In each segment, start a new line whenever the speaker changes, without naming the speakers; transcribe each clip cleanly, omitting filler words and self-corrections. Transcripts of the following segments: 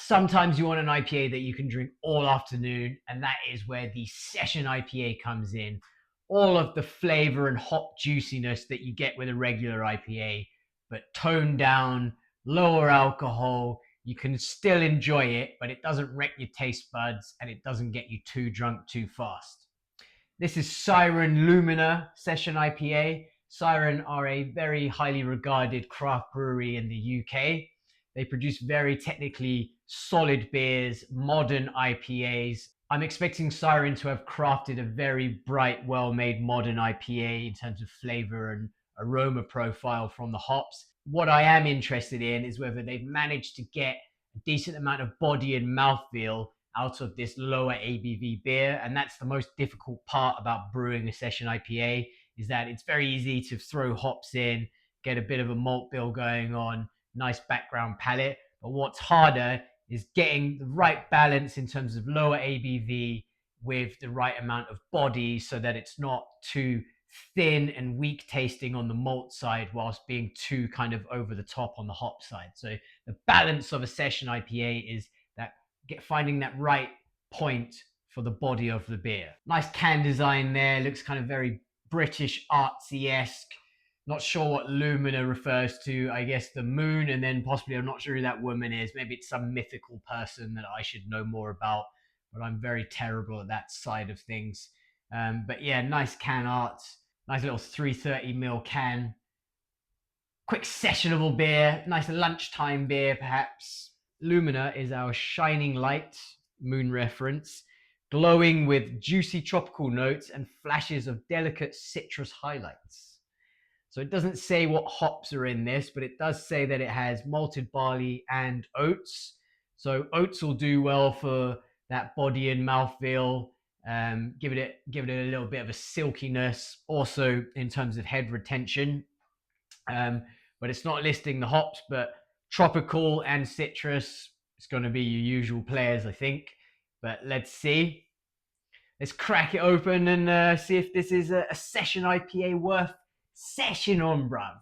Sometimes you want an IPA that you can drink all afternoon, and that is where the session IPA comes in. All of the flavor and hop juiciness that you get with a regular IPA, but toned down, lower alcohol. You can still enjoy it, but it doesn't wreck your taste buds and it doesn't get you too drunk too fast. This is Siren Lumina Session IPA. Siren are a very highly regarded craft brewery in the UK. They produce very technically solid beers, modern IPAs. I'm expecting Siren to have crafted a very bright, well-made modern IPA in terms of flavor and aroma profile from the hops. What I am interested in is whether they've managed to get a decent amount of body and mouthfeel out of this lower ABV beer. And that's the most difficult part about brewing a session IPA, is that it's very easy to throw hops in, get a bit of a malt bill going on, nice background palate. But what's harder is getting the right balance in terms of lower ABV with the right amount of body so that it's not too thin and weak tasting on the malt side whilst being too kind of over the top on the hop side. So the balance of a session IPA is that finding that right point for the body of the beer. Nice can design there, looks kind of very British artsy-esque. Not sure what Lumina refers to. I guess the moon, and then possibly, I'm not sure who that woman is. Maybe it's some mythical person that I should know more about, but I'm very terrible at that side of things. But yeah, nice can art. Nice little 330ml can. Quick sessionable beer. Nice lunchtime beer, perhaps. Lumina is our shining light, moon reference, glowing with juicy tropical notes and flashes of delicate citrus highlights. So it doesn't say what hops are in this, but it does say that it has malted barley and oats. So oats will do well for that body and mouthfeel. Give it a little bit of a silkiness, also in terms of head retention. But it's not listing the hops, but tropical and citrus, it's going to be your usual players, I think. But let's see. Let's crack it open and see if this is a session IPA worth session on, bruv.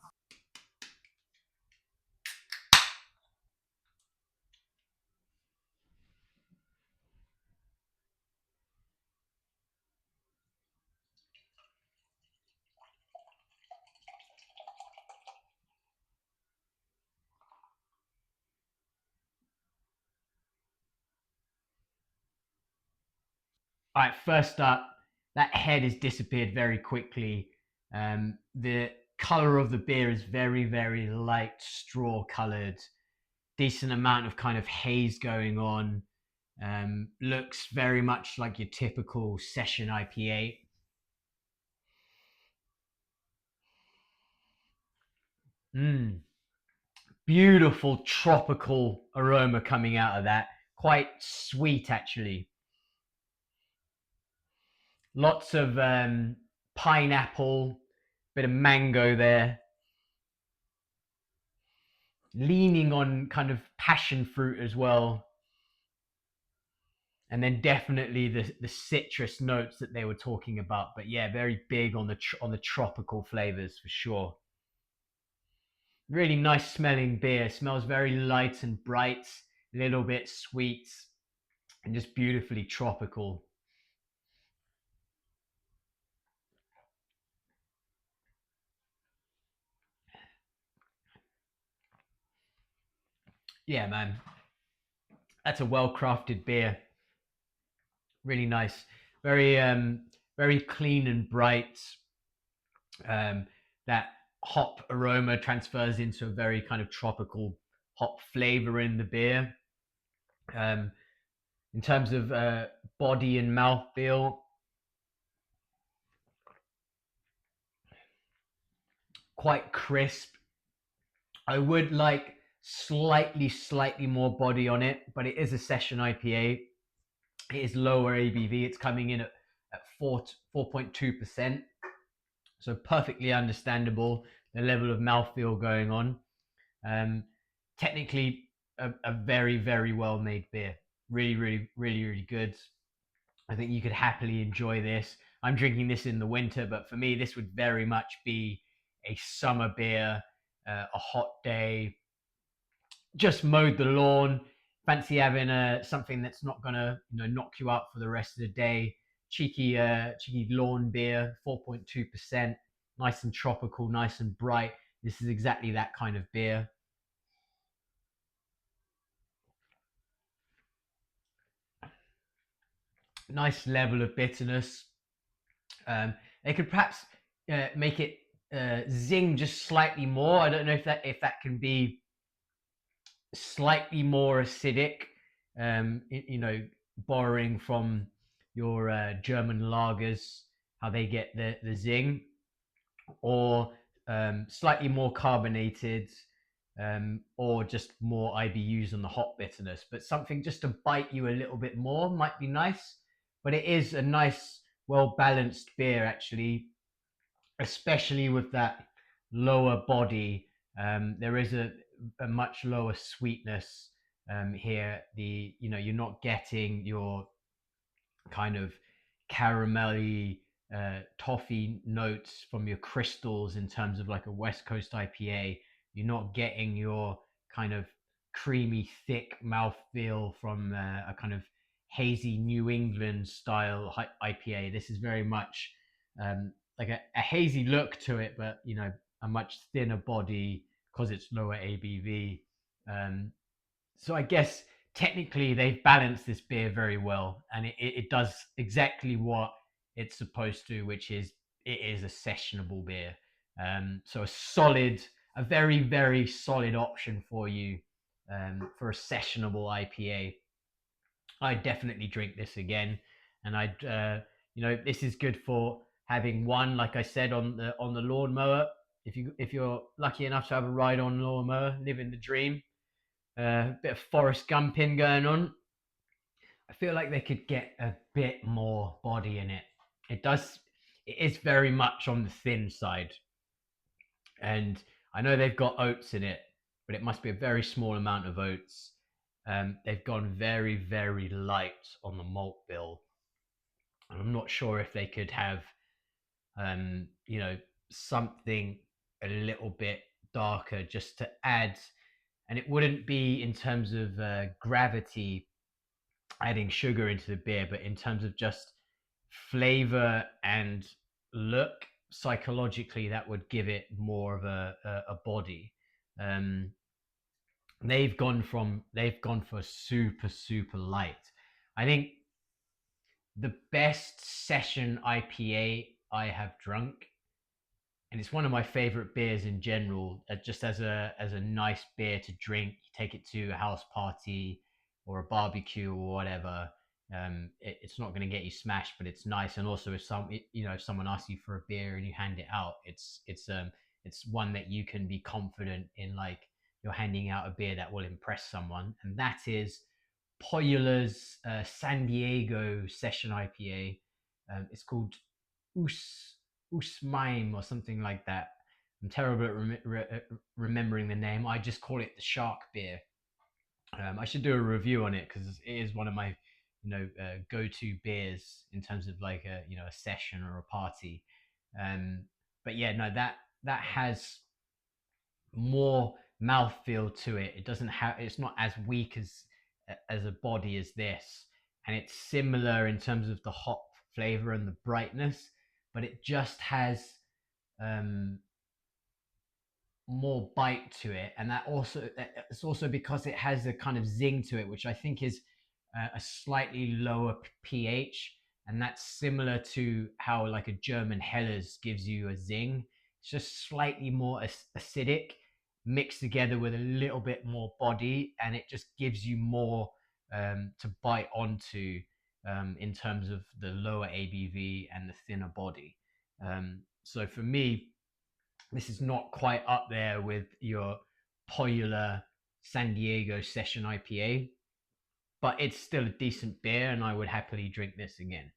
All right, first up, that head has disappeared very quickly. The color of the beer is very, very light straw colored. Decent amount of kind of haze going on. Looks very much like your typical session IPA. Beautiful tropical aroma coming out of that. Quite sweet, actually. Lots of pineapple, bit of mango there. Leaning on kind of passion fruit as well. And then definitely the citrus notes that they were talking about. But yeah, very big on the tropical flavors for sure. Really nice smelling beer. Smells very light and bright, a little bit sweet, and just beautifully tropical. Yeah, man. That's a well-crafted beer. Really nice. Very clean and bright. That hop aroma transfers into a very kind of tropical hop flavor in the beer. In terms of body and mouthfeel, quite crisp. I would like slightly more body on it, but it is a session IPA. It is lower ABV. It's coming in at 4.2%. So perfectly understandable the level of mouthfeel going on. Technically a very, very well made beer. Really good. I think you could happily enjoy this. I'm drinking this in the winter, but for me, this would very much be a summer beer, a hot day. Just mowed the lawn, fancy having something that's not gonna knock you out for the rest of the day, cheeky lawn beer, 4.2%, nice and tropical, nice and bright. This is exactly that kind of beer. Nice level of bitterness. They could perhaps make it zing just slightly more. I don't know if that can be slightly more acidic. Borrowing from your German lagers, how they get the zing, or slightly more carbonated, or just more IBUs on the hop bitterness. But something just to bite you a little bit more might be nice. But it is a nice, well balanced beer, actually, especially with that lower body. There is a much lower sweetness here. You're not getting your kind of caramelly toffee notes from your crystals in terms of like a West Coast IPA. You're not getting your kind of creamy, thick mouthfeel from a kind of hazy New England style IPA. This is very much like a hazy look to it, but a much thinner body because it's lower ABV. Um, so I guess technically they've balanced this beer very well, and it does exactly what it's supposed to, which is it is a sessionable beer. So a very very solid option for you for a sessionable IPA. I definitely drink this again, and this is good for having one, like I said, on the lawnmower. If you're lucky enough to have a ride on lawnmower, living the dream, bit of Forrest Gumping going on. I feel like they could get a bit more body in it. It does. It is very much on the thin side, and I know they've got oats in it, but it must be a very small amount of oats. They've gone very, very light on the malt bill, and I'm not sure if they could have, um, you know, something a little bit darker just to add, and it wouldn't be in terms of gravity adding sugar into the beer, but in terms of just flavor and look, psychologically, that would give it more of a body. Um, they've gone for super super light. I think the best session IPA I have drunk, and it's one of my favorite beers in general, just as a nice beer to drink. You take it to a house party or a barbecue or whatever. It's not going to get you smashed, but it's nice. And also, if someone asks you for a beer and you hand it out, it's one that you can be confident in, like you're handing out a beer that will impress someone, and that is Pohjala's San Diego Session IPA. It's called Us Usmaim or something like that. I'm terrible at remembering the name. I just call it the shark beer. I should do a review on it because it is one of my go-to beers in terms of like a session or a party. Um, but yeah, no, that has more mouthfeel to it. It doesn't have. It's not as weak as a body as this, and it's similar in terms of the hop flavor and the brightness, but it just has um, more bite to it, and it's also because it has a kind of zing to it, which I think is a slightly lower pH, and that's similar to how like a German Helles gives you a zing. It's just slightly more acidic, mixed together with a little bit more body, and it just gives you more to bite onto in terms of the lower ABV and the thinner body. So for me, this is not quite up there with your Pohjala San Diego Session IPA, but it's still a decent beer, and I would happily drink this again.